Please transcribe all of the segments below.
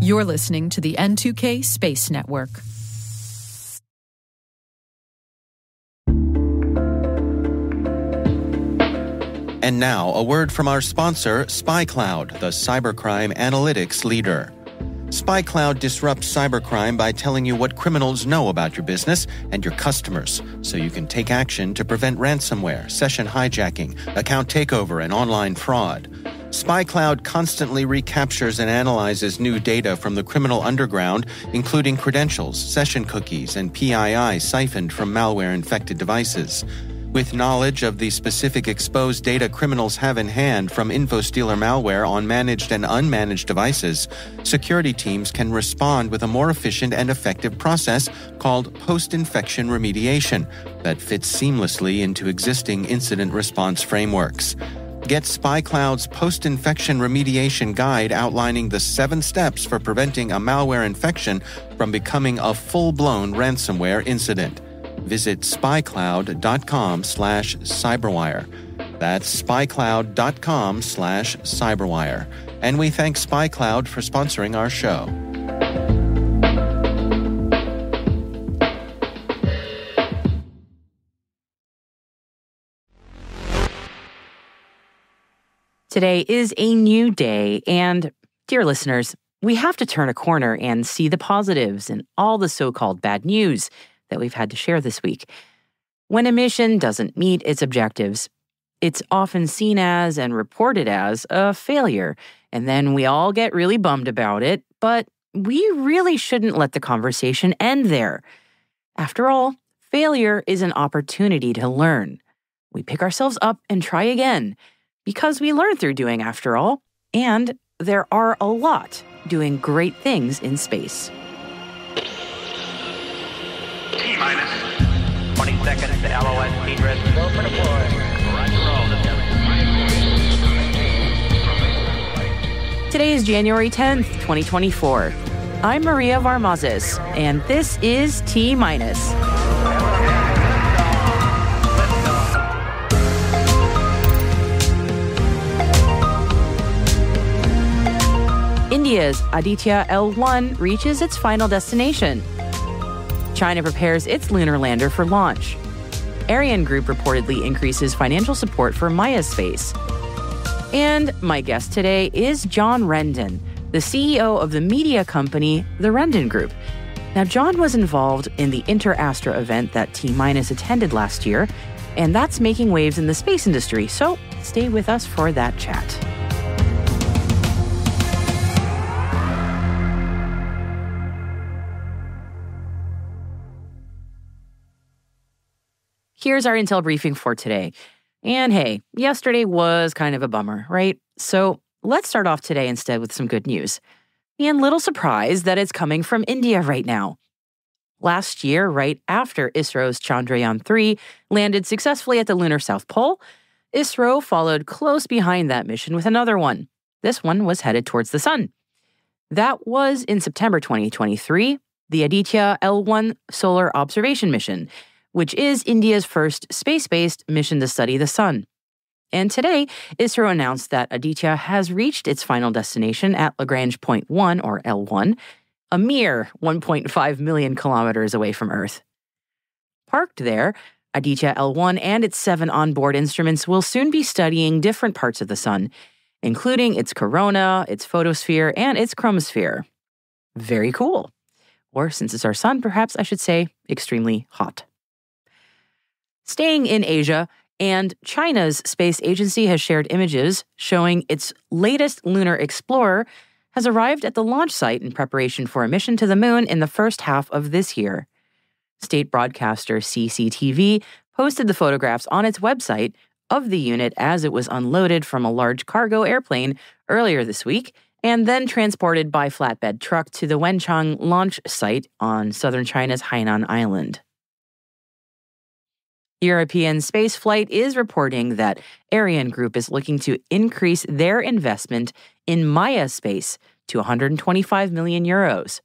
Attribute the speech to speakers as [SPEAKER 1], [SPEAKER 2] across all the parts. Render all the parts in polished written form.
[SPEAKER 1] You're listening to the N2K Space Network.
[SPEAKER 2] And now, a word from our sponsor, SpyCloud, the cybercrime analytics leader. SpyCloud disrupts cybercrime by telling you what criminals know about your business and your customers, so you can take action to prevent ransomware, session hijacking, account takeover, and online fraud. SpyCloud constantly recaptures and analyzes new data from the criminal underground, including credentials, session cookies, and PII siphoned from malware-infected devices. With knowledge of the specific exposed data criminals have in hand from InfoStealer malware on managed and unmanaged devices, security teams can respond with a more efficient and effective process called post-infection remediation that fits seamlessly into existing incident response frameworks. Get SpyCloud's post-infection remediation guide outlining the 7 steps for preventing a malware infection from becoming a full-blown ransomware incident. Visit spycloud.com/cyberwire. That's spycloud.com/cyberwire. And we thank SpyCloud for sponsoring our show.
[SPEAKER 3] Today is a new day, and dear listeners, we have to turn a corner and see the positives in all the so-called bad news that we've had to share this week. When a mission doesn't meet its objectives, it's often seen as and reported as a failure, and then we all get really bummed about it, but we really shouldn't let the conversation end there. After all, failure is an opportunity to learn. We pick ourselves up and try again, because we learn through doing after all, and there are a lot doing great things in space.
[SPEAKER 4] T-minus 20 seconds to LOS speed rest. Go for deploy. Roger roll.
[SPEAKER 3] Today is January 10th, 2024. I'm Maria Varmazes, and this is T-minus. India's Aditya L1 reaches its final destination. China prepares its lunar lander for launch. ArianeGroup reportedly increases financial support for MaiaSpace. And my guest today is John Rendon, the CEO of the media company, the Rendon Group. Now, John was involved in the Inter-Astra event that T-minus attended last year, and that's making waves in the space industry, so stay with us for that chat. Here's our intel briefing for today. And hey, yesterday was kind of a bummer, right? So let's start off today instead with some good news. And little surprise that it's coming from India right now. Last year, right after ISRO's Chandrayaan-3 landed successfully at the lunar South Pole, ISRO followed close behind that mission with another one. This one was headed towards the sun. That was in September 2023, the Aditya L1 solar observation mission, which is India's first space-based mission to study the sun. And today, ISRO announced that Aditya has reached its final destination at Lagrange Point 1, or L1, a mere 1.5 million kilometers away from Earth. Parked there, Aditya L1 and its 7 onboard instruments will soon be studying different parts of the sun, including its corona, its photosphere, and its chromosphere. Very cool. Or, since it's our sun, perhaps I should say extremely hot. Staying in Asia, and China's space agency has shared images showing its latest lunar explorer has arrived at the launch site in preparation for a mission to the moon in the first half of this year. State broadcaster CCTV posted the photographs on its website of the unit as it was unloaded from a large cargo airplane earlier this week and then transported by flatbed truck to the Wenchang launch site on southern China's Hainan Island. European spaceflight is reporting that ArianeGroup is looking to increase their investment in MaiaSpace to 125 million euros.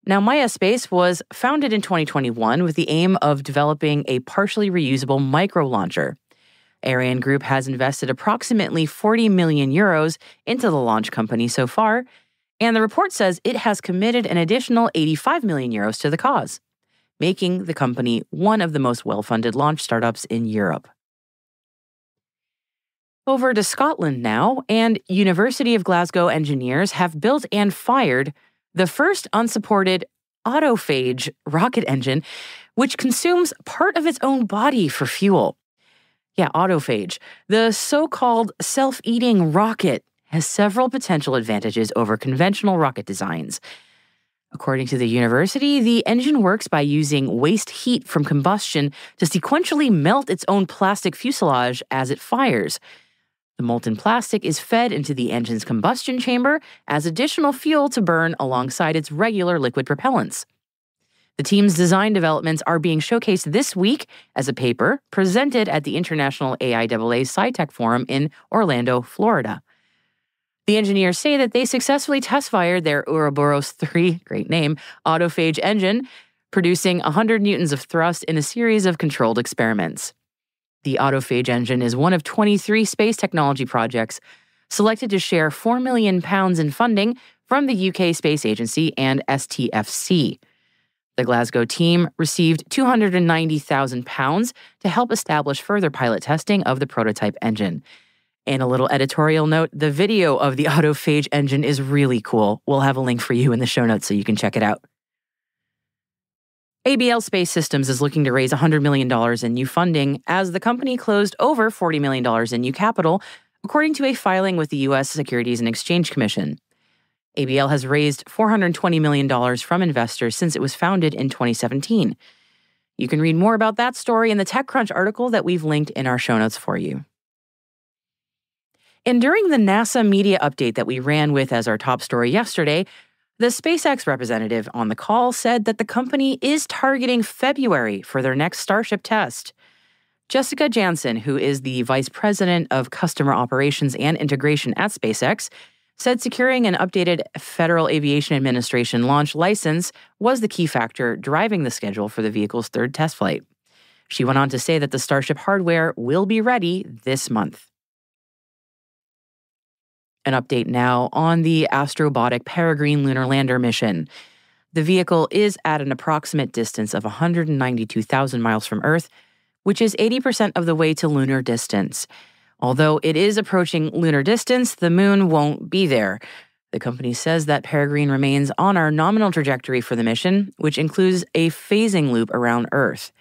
[SPEAKER 3] Now, MaiaSpace was founded in 2021 with the aim of developing a partially reusable micro-launcher. ArianeGroup has invested approximately 40 million euros into the launch company so far, and the report says it has committed an additional 85 million euros to the cause, making the company one of the most well-funded launch startups in Europe. Over to Scotland now, and University of Glasgow engineers have built and fired the first unsupported autophage rocket engine, which consumes part of its own body for fuel. Yeah, autophage. The so-called self-eating rocket has several potential advantages over conventional rocket designs. According to the university, the engine works by using waste heat from combustion to sequentially melt its own plastic fuselage as it fires. The molten plastic is fed into the engine's combustion chamber as additional fuel to burn alongside its regular liquid propellants. The team's design developments are being showcased this week as a paper presented at the International AIAA SciTech Forum in Orlando, Florida. The engineers say that they successfully test-fired their Ouroboros 3, great name, autophage engine, producing 100 newtons of thrust in a series of controlled experiments. The autophage engine is one of 23 space technology projects selected to share £4 million in funding from the UK Space Agency and STFC. The Glasgow team received £290,000 to help establish further pilot testing of the prototype engine. And a little editorial note, the video of the autophage engine is really cool. We'll have a link for you in the show notes so you can check it out. ABL Space Systems is looking to raise $100 million in new funding as the company closed over $40 million in new capital, according to a filing with the U.S. Securities and Exchange Commission. ABL has raised $420 million from investors since it was founded in 2017. You can read more about that story in the TechCrunch article that we've linked in our show notes for you. And during the NASA media update that we ran with as our top story yesterday, the SpaceX representative on the call said that the company is targeting February for their next Starship test. Jessica Jansen, who is the Vice President of Customer Operations and Integration at SpaceX, said securing an updated Federal Aviation Administration launch license was the key factor driving the schedule for the vehicle's third test flight. She went on to say that the Starship hardware will be ready this month. An update now on the Astrobotic Peregrine lunar lander mission. The vehicle is at an approximate distance of 192,000 miles from Earth, which is 80% of the way to lunar distance. Although it is approaching lunar distance, the moon won't be there. The company says that Peregrine remains on our nominal trajectory for the mission, which includes a phasing loop around Earth.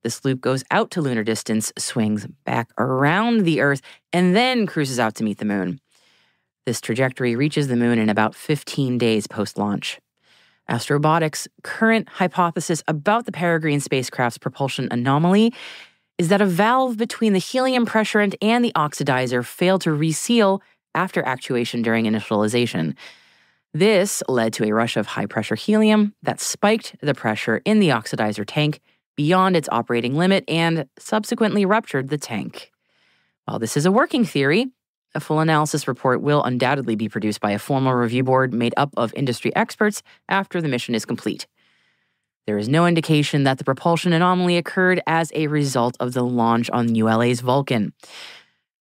[SPEAKER 3] This loop goes out to lunar distance, swings back around the Earth, and then cruises out to meet the moon. This trajectory reaches the moon in about 15 days post-launch. Astrobotic's current hypothesis about the Peregrine spacecraft's propulsion anomaly is that a valve between the helium pressurant and the oxidizer failed to reseal after actuation during initialization. This led to a rush of high-pressure helium that spiked the pressure in the oxidizer tank beyond its operating limit and subsequently ruptured the tank. While this is a working theory, a full analysis report will undoubtedly be produced by a formal review board made up of industry experts after the mission is complete. There is no indication that the propulsion anomaly occurred as a result of the launch on ULA's Vulcan.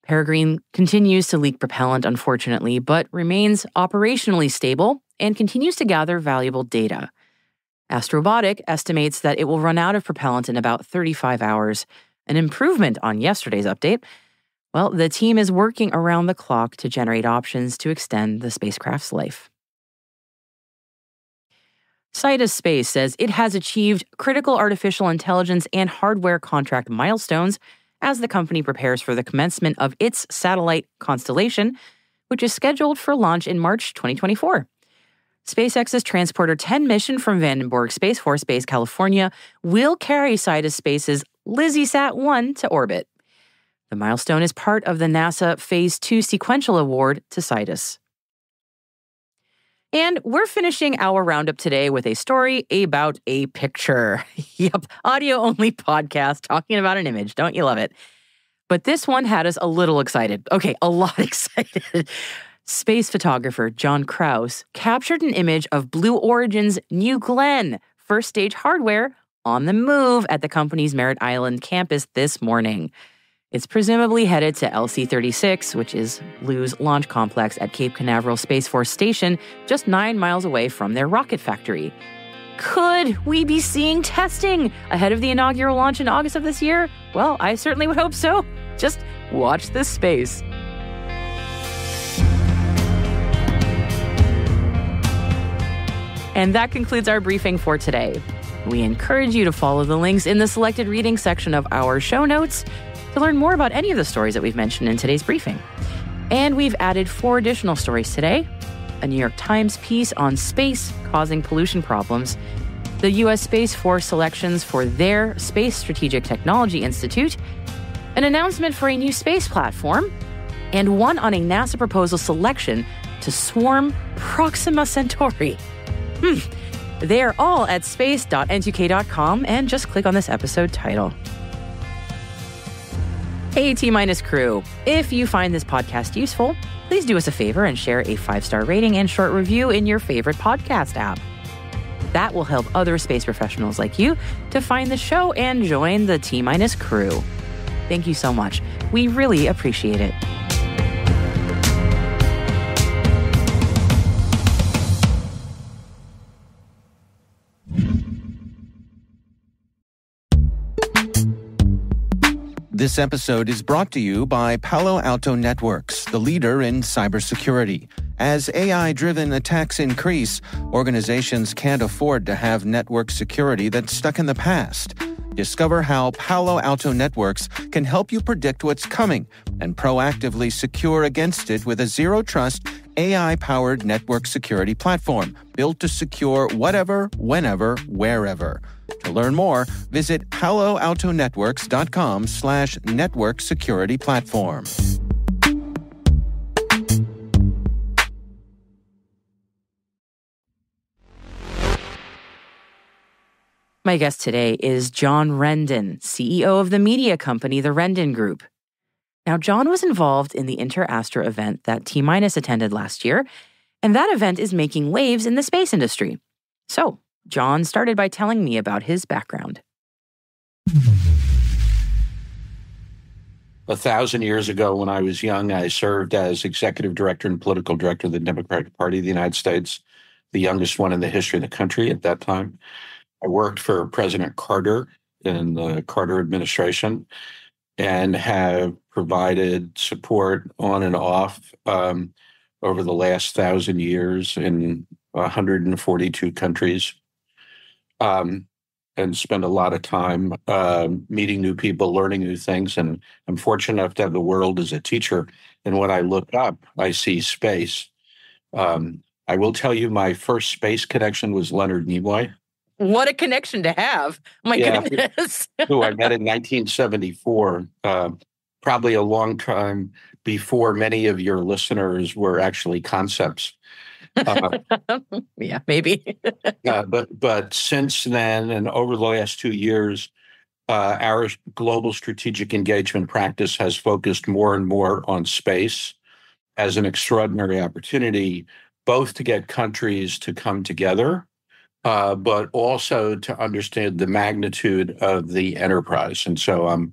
[SPEAKER 3] Peregrine continues to leak propellant, unfortunately, but remains operationally stable and continues to gather valuable data. Astrobotic estimates that it will run out of propellant in about 35 hours, an improvement on yesterday's update. Well, the team is working around the clock to generate options to extend the spacecraft's life. Sidus Space says it has achieved critical artificial intelligence and hardware contract milestones as the company prepares for the commencement of its satellite constellation, which is scheduled for launch in March 2024. SpaceX's Transporter 10 mission from Vandenberg Space Force Base, California, will carry Sidus Space's LizzieSat-1 to orbit. The milestone is part of the NASA Phase 2 sequential award to Sidus. And we're finishing our roundup today with a story about a picture. Yep, audio-only podcast talking about an image. Don't you love it? But this one had us a little excited. Okay, a lot excited. Space photographer John Krause captured an image of Blue Origin's New Glenn first stage hardware on the move at the company's Merritt Island campus this morning. It's presumably headed to LC-36, which is Lu's launch complex at Cape Canaveral Space Force Station, just 9 miles away from their rocket factory. Could we be seeing testing ahead of the inaugural launch in August of this year? Well, I certainly would hope so. Just watch this space. And that concludes our briefing for today. We encourage you to follow the links in the selected reading section of our show notes to learn more about any of the stories that we've mentioned in today's briefing. And we've added 4 additional stories today: a New York Times piece on space causing pollution problems, the U.S. Space Force selections for their Space Strategic Technology Institute, an announcement for a new space platform, and one on a NASA proposal selection to swarm Proxima Centauri. They are all at space.n2k.com, and just click on this episode title. Hey, T-Minus crew. If you find this podcast useful, please do us a favor and share a 5-star rating and short review in your favorite podcast app. That will help other space professionals like you to find the show and join the T-Minus crew. Thank you so much. We really appreciate it.
[SPEAKER 2] This episode is brought to you by Palo Alto Networks, the leader in cybersecurity. As AI-driven attacks increase, organizations can't afford to have network security that's stuck in the past. Discover how Palo Alto Networks can help you predict what's coming and proactively secure against it with a zero-trust, AI-powered network security platform built to secure whatever, whenever, wherever. To learn more, visit paloaltonetworks.com/network security platform.
[SPEAKER 3] My guest today is John Rendon, CEO of the media company, the Rendon Group. Now, John was involved in the Inter-Astra event that T-Minus attended last year, and that event is making waves in the space industry. So, John started by telling me about his background.
[SPEAKER 5] 1,000 years ago, when I was young, I served as executive director and political director of the Democratic Party of the United States, the youngest one in the history of the country at that time. I worked for President Carter in the Carter administration and have provided support on and off over the last 1,000 years in 142 countries. And spend a lot of time meeting new people, learning new things. And I'm fortunate enough to have the world as a teacher. And when I look up, I see space. I will tell you my first space connection was Leonard Nimoy.
[SPEAKER 3] What a connection to have. My goodness.
[SPEAKER 5] Who I met in 1974, probably a long time before many of your listeners were actually concepts.
[SPEAKER 3] Yeah, maybe.
[SPEAKER 5] But since then, and over the last 2 years, our global strategic engagement practice has focused more and more on space as an extraordinary opportunity, both to get countries to come together, but also to understand the magnitude of the enterprise. And so I'm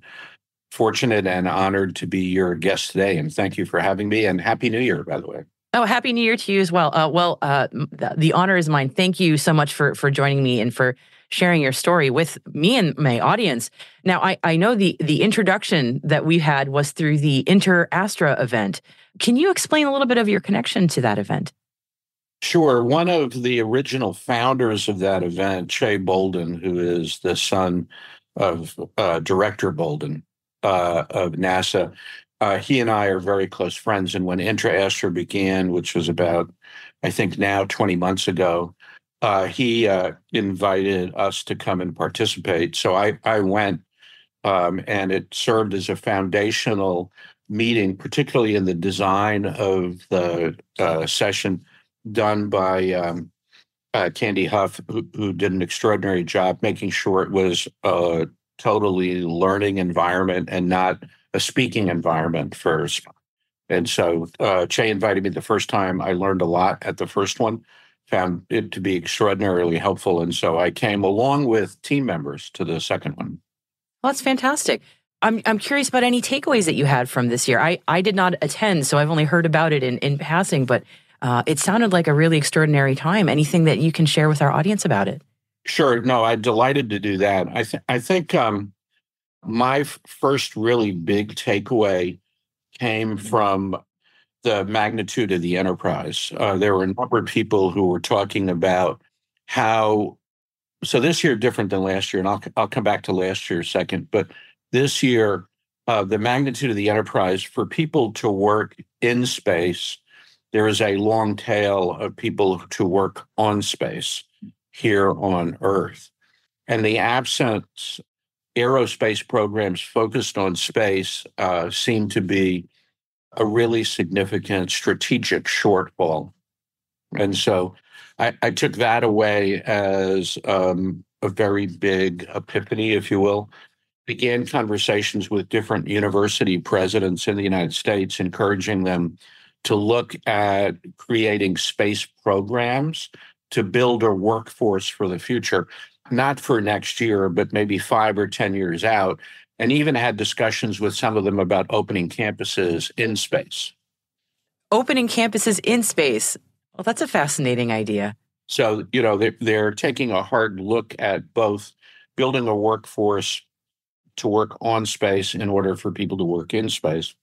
[SPEAKER 5] fortunate and honored to be your guest today. And thank you for having me. And Happy New Year, by the way.
[SPEAKER 3] Oh, Happy New Year to you as well. The honor is mine. Thank you so much for joining me and for sharing your story with me and my audience. Now, I know the introduction that we had was through the Inter-Astra event. Can you explain a little bit of your connection to that event?
[SPEAKER 5] Sure. One of the original founders of that event, Shea Bolden, who is the son of Director Bolden of NASA, he and I are very close friends. And when Inter-Astra began, which was about, I think now 20 months ago, he invited us to come and participate. So I went, and it served as a foundational meeting, particularly in the design of the session done by Candy Huff, who did an extraordinary job making sure it was a totally learning environment and not a speaking environment first. And so Che invited me the first time. I learned a lot at the first one, found it to be extraordinarily helpful. And so I came along with team members to the second one.
[SPEAKER 3] Well, that's fantastic. I'm curious about any takeaways that you had from this year. I did not attend, so I've only heard about it in passing, but it sounded like a really extraordinary time. Anything that you can share with our audience about it?
[SPEAKER 5] Sure. No, I'm delighted to do that. I think my first really big takeaway came from the magnitude of the enterprise. There were a number of people who were talking about how, so this year different than last year, and I'll come back to last year second, but this year, the magnitude of the enterprise for people to work in space, there is a long tail of people to work on space here on Earth. And the absence aerospace programs focused on space seem to be a really significant strategic shortfall. And so I took that away as a very big epiphany, if you will. Began conversations with different university presidents in the United States, encouraging them to look at creating space programs to build a workforce for the future, not for next year, but maybe 5 or 10 years out, and even had discussions with some of them about opening campuses in space.
[SPEAKER 3] Opening campuses in space. Well, that's a fascinating idea.
[SPEAKER 5] So, they're taking a hard look at both building a workforce to work on space in order for people to work in space,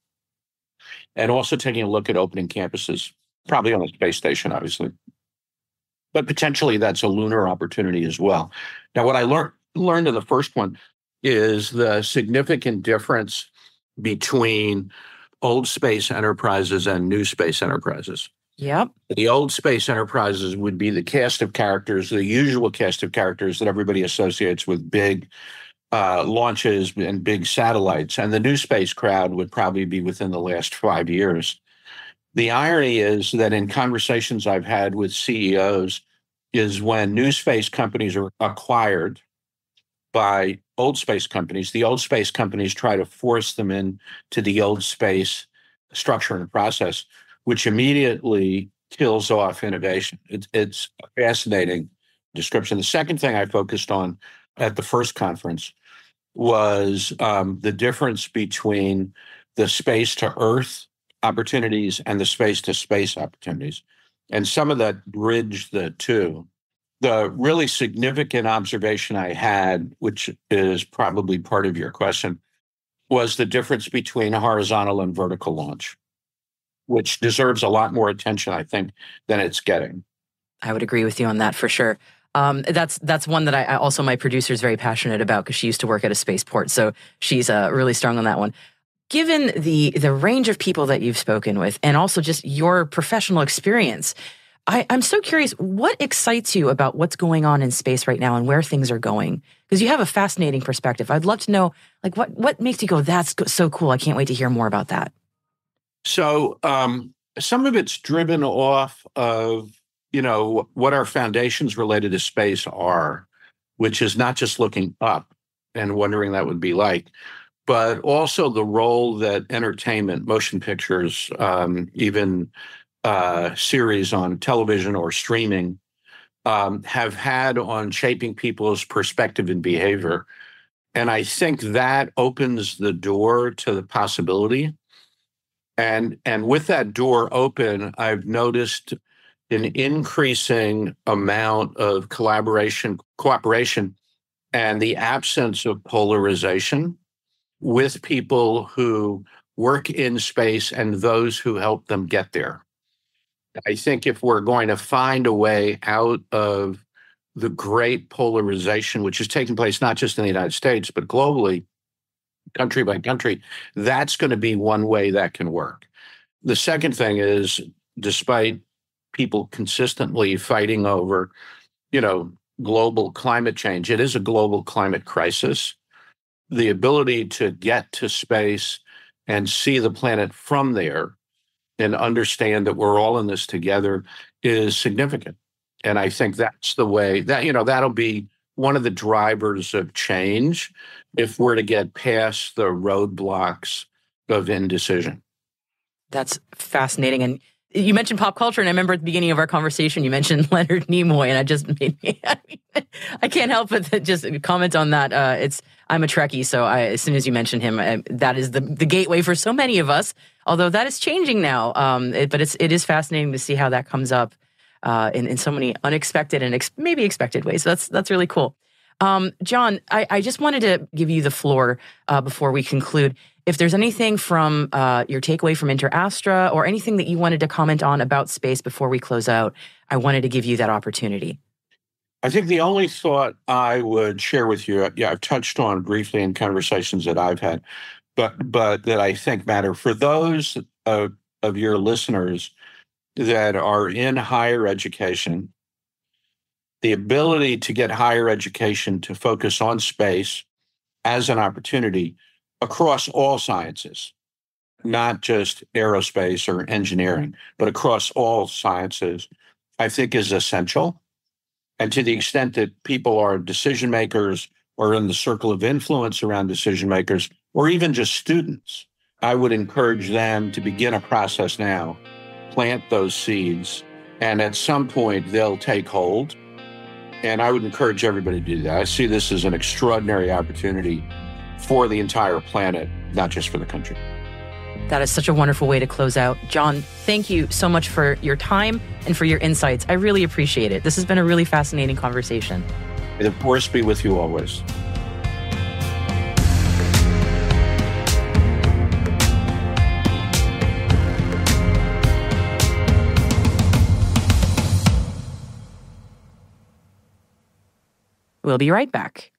[SPEAKER 5] and also taking a look at opening campuses, probably on a space station, obviously. But potentially that's a lunar opportunity as well. Now, what I learned in the first one is the significant difference between old space enterprises and new space enterprises.
[SPEAKER 3] Yep.
[SPEAKER 5] The old space enterprises would be the cast of characters, the usual cast of characters that everybody associates with big launches and big satellites. And the new space crowd would probably be within the last 5 years. The irony is that in conversations I've had with CEOs is when new space companies are acquired by old space companies, the old space companies try to force them into the old space structure and process, which immediately kills off innovation. It's a fascinating description. The second thing I focused on at the first conference was the difference between the space to Earth opportunities and the space to space opportunities. And some of that bridged the two. The really significant observation I had, which is probably part of your question, was the difference between horizontal and vertical launch, which deserves a lot more attention, I think, than it's getting.
[SPEAKER 3] I would agree with you on that for sure. That's one that I also, my producer is very passionate about because she used to work at a spaceport. So she's really strong on that one. Given the range of people that you've spoken with and also just your professional experience, I'm so curious, what excites you about what's going on in space right now and where things are going? Because you have a fascinating perspective. I'd love to know, like, what makes you go, that's so cool. I can't wait to hear more about that.
[SPEAKER 5] So some of it's driven off of, what our foundations related to space are, which is not just looking up and wondering that would be like, but also the role that entertainment, motion pictures, even series on television or streaming have had on shaping people's perspective and behavior. And I think that opens the door to the possibility. And with that door open, I've noticed an increasing amount of cooperation, and the absence of polarization with people who work in space and those who help them get there. I think if we're going to find a way out of the great polarization, which is taking place not just in the United States, but globally, country by country, that's going to be one way that can work. The second thing is, despite people consistently fighting over, global climate change, it is a global climate crisis. The ability to get to space and see the planet from there and understand that we're all in this together is significant. And I think that's the way that, that'll be one of the drivers of change if we're to get past the roadblocks of indecision.
[SPEAKER 3] That's fascinating. And you mentioned pop culture, and I remember at the beginning of our conversation, you mentioned Leonard Nimoy, and it just made me, I can't help but to just comment on that. I'm a Trekkie, so as soon as you mentioned him, that is the gateway for so many of us. Although that is changing now, but it is fascinating to see how that comes up in so many unexpected and maybe expected ways. So that's really cool. John, I just wanted to give you the floor before we conclude. If there's anything from your takeaway from InterAstra or anything that you wanted to comment on about space before we close out, I wanted to give you that opportunity.
[SPEAKER 5] I think the only thought I would share with you, I've touched on briefly in conversations that I've had, but that I think matter for those of your listeners that are in higher education, the ability to get higher education to focus on space as an opportunity across all sciences, not just aerospace or engineering, but across all sciences, I think is essential. And to the extent that people are decision makers or in the circle of influence around decision makers, or even just students, I would encourage them to begin a process now, plant those seeds, and at some point they'll take hold. And I would encourage everybody to do that. I see this as an extraordinary opportunity for the entire planet, not just for the country.
[SPEAKER 3] That is such a wonderful way to close out. John, thank you so much for your time and for your insights. I really appreciate it. This has been a really fascinating conversation.
[SPEAKER 5] May the force be with you always.
[SPEAKER 3] We'll be right back.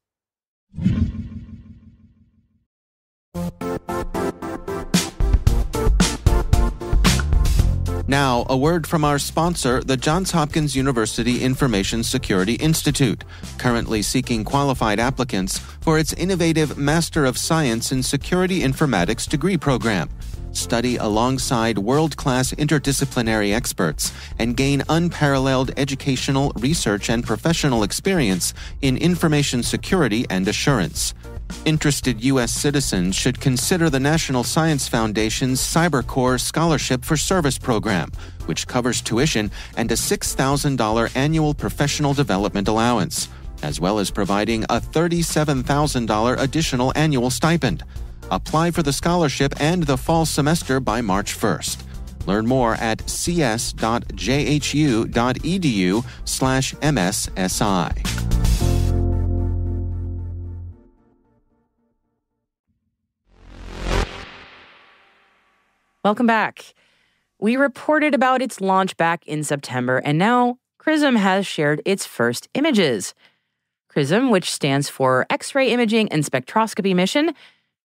[SPEAKER 2] Now, a word from our sponsor, the Johns Hopkins University Information Security Institute, currently seeking qualified applicants for its innovative Master of Science in Security Informatics degree program. Study alongside world-class interdisciplinary experts and gain unparalleled educational, research, and professional experience in information security and assurance. Interested U.S. citizens should consider the National Science Foundation's CyberCorps Scholarship for Service program, which covers tuition and a $6,000 annual professional development allowance, as well as providing a $37,000 additional annual stipend. Apply for the scholarship and the fall semester by March 1st. Learn more at cs.jhu.edu/MSSI.
[SPEAKER 3] Welcome back. We reported about its launch back in September, and now XRISM has shared its first images. XRISM, which stands for X-ray Imaging and Spectroscopy Mission,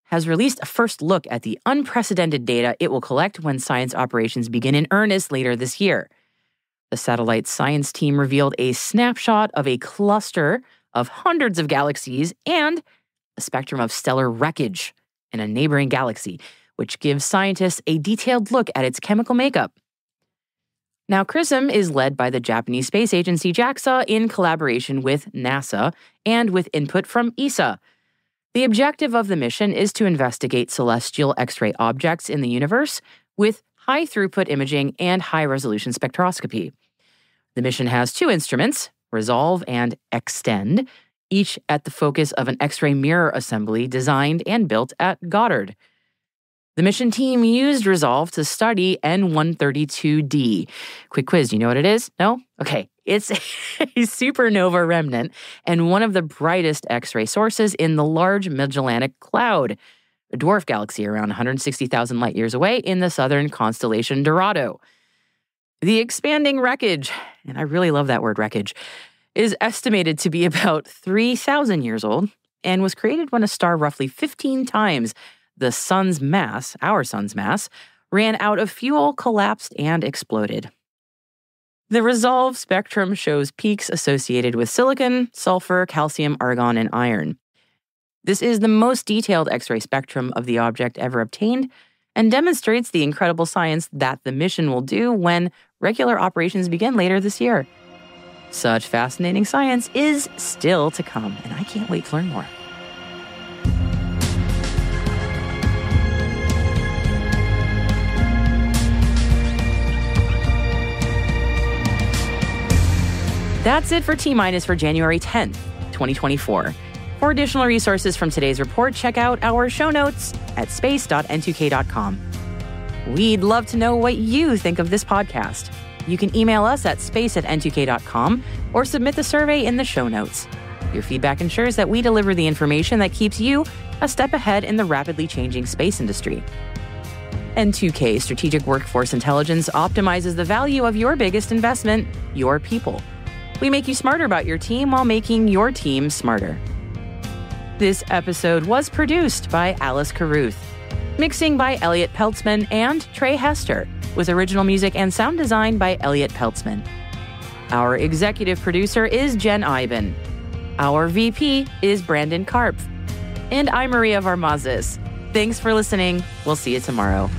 [SPEAKER 3] has released a first look at the unprecedented data it will collect when science operations begin in earnest later this year. The satellite's science team revealed a snapshot of a cluster of hundreds of galaxies and a spectrum of stellar wreckage in a neighboring galaxy, which gives scientists a detailed look at its chemical makeup. Now, XRISM is led by the Japanese space agency JAXA in collaboration with NASA and with input from ESA. The objective of the mission is to investigate celestial X-ray objects in the universe with high-throughput imaging and high-resolution spectroscopy. The mission has two instruments, Resolve and Extend, each at the focus of an X-ray mirror assembly designed and built at Goddard. The mission team used Resolve to study N132D. Quick quiz, do you know what it is? No? Okay. It's a supernova remnant and one of the brightest X-ray sources in the Large Magellanic Cloud, a dwarf galaxy around 160,000 light-years away in the southern constellation Dorado. The expanding wreckage, and I really love that word wreckage, is estimated to be about 3,000 years old and was created when a star roughly 15 times the sun's mass, our sun's mass, ran out of fuel, collapsed, and exploded. The Resolve spectrum shows peaks associated with silicon, sulfur, calcium, argon, and iron. This is the most detailed X-ray spectrum of the object ever obtained and demonstrates the incredible science that the mission will do when regular operations begin later this year. Such fascinating science is still to come, and I can't wait to learn more. That's it for T-Minus for January 10th, 2024. For additional resources from today's report, check out our show notes at space.n2k.com. We'd love to know what you think of this podcast. You can email us at space@n2k.com or submit the survey in the show notes. Your feedback ensures that we deliver the information that keeps you a step ahead in the rapidly changing space industry. N2K Strategic Workforce Intelligence optimizes the value of your biggest investment, your people. We make you smarter about your team while making your team smarter. This episode was produced by Alice Carruth, mixing by Elliot Peltzman and Trey Hester, with original music and sound design by Elliot Peltzman. Our executive producer is Jen Iben. Our VP is Brandon Karpf. And I'm Maria Varmazis. Thanks for listening. We'll see you tomorrow.